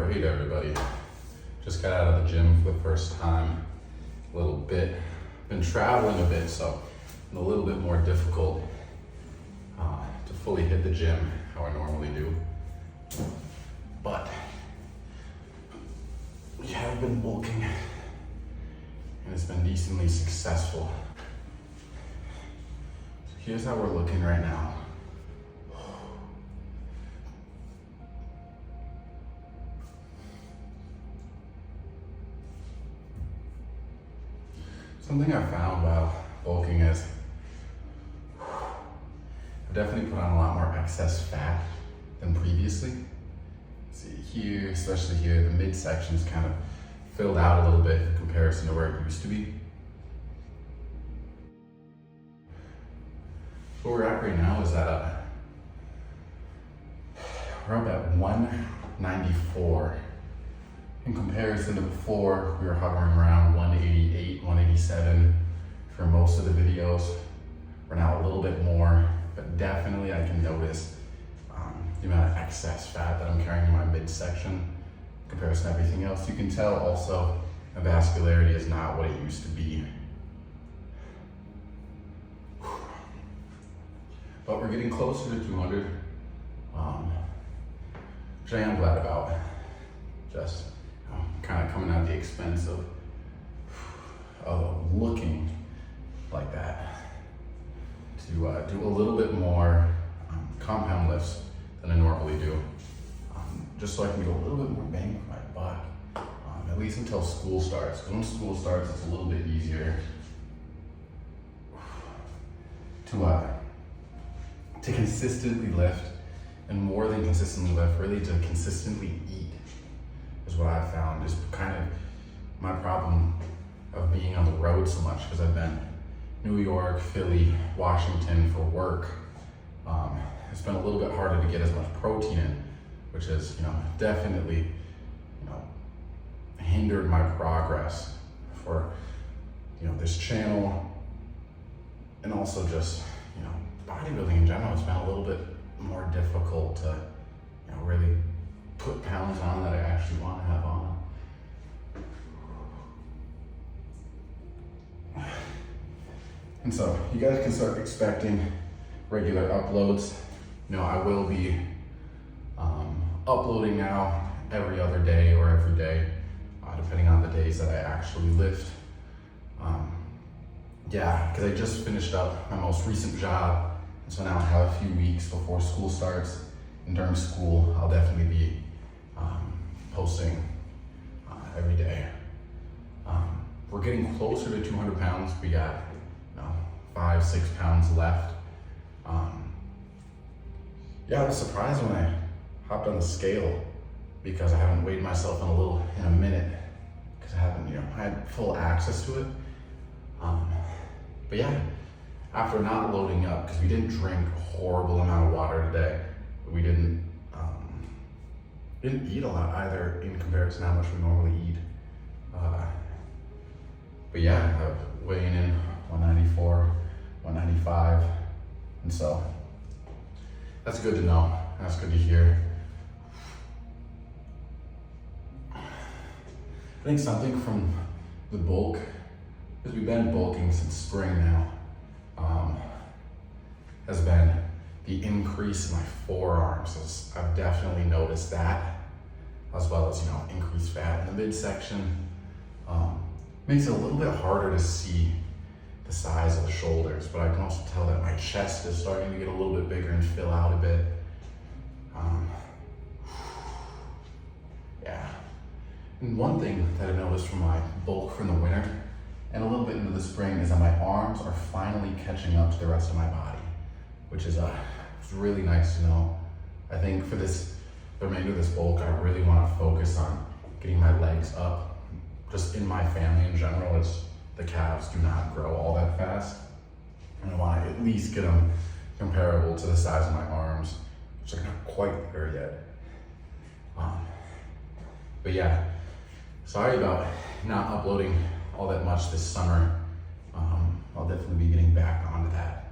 Alright everybody, just got out of the gym for the first time, a little bit. Been traveling a bit, so it's a little bit more difficult to fully hit the gym how I normally do. But we have been bulking and it's been decently successful. So here's how we're looking right now. Something I found while bulking is I've definitely put on a lot more excess fat than previously. See here, especially here, the midsection's kind of filled out a little bit in comparison to where it used to be. So where we're at right now is that we're up at 194. In comparison to before, we were hovering around 188, 187 for most of the videos. We're now a little bit more, but definitely I can notice the amount of excess fat that I'm carrying in my midsection in comparison to everything else. You can tell also my vascularity is not what it used to be. But we're getting closer to 200, which I am glad about. Just kind of coming at the expense of looking like that, to do a little bit more compound lifts than I normally do, just so I can get a little bit more bang for my buck, at least until school starts. Because when school starts, it's a little bit easier to consistently lift, and more than consistently lift, really to consistently eat. Is what I've found is kind of my problem of being on the road so much, because I've been New York, Philly, Washington for work. It's been a little bit harder to get as much protein in, which has, definitely, hindered my progress for, this channel, and also just, bodybuilding in general. It's been a little bit more difficult to, really put pounds on that I actually want to have on. And so you guys can start expecting regular uploads. I will be uploading now every other day or every day, depending on the days that I actually lift. Because I just finished up my most recent job, and so now I have a few weeks before school starts. And during school, I'll definitely be posting every day. We're getting closer to 200 pounds. We got 5-6 pounds left. I was surprised when I hopped on the scale, because I haven't weighed myself in a minute, because I haven't had full access to it. But after not loading up, because we didn't drink a horrible amount of water today, we didn't eat a lot either in comparison to how much we normally eat. Weighing in 194, 195, and so that's good to know. That's good to hear. I think something from the bulk, because we've been bulking since spring now, has been the increase in my forearms. I've definitely noticed that, as well as increased fat in the midsection. Makes it a little bit harder to see the size of the shoulders, but I can also tell that my chest is starting to get a little bit bigger and fill out a bit. And one thing that I noticed from my bulk from the winter and a little bit into the spring is that my arms are finally catching up to the rest of my body, which is it's really nice to know. I think for the remainder of this bulk, I really want to focus on getting my legs up. Just in my family in general, the calves do not grow all that fast, and I want to at least get them comparable to the size of my arms, which are not quite there yet. Sorry about not uploading all that much this summer. I'll definitely be getting back onto that.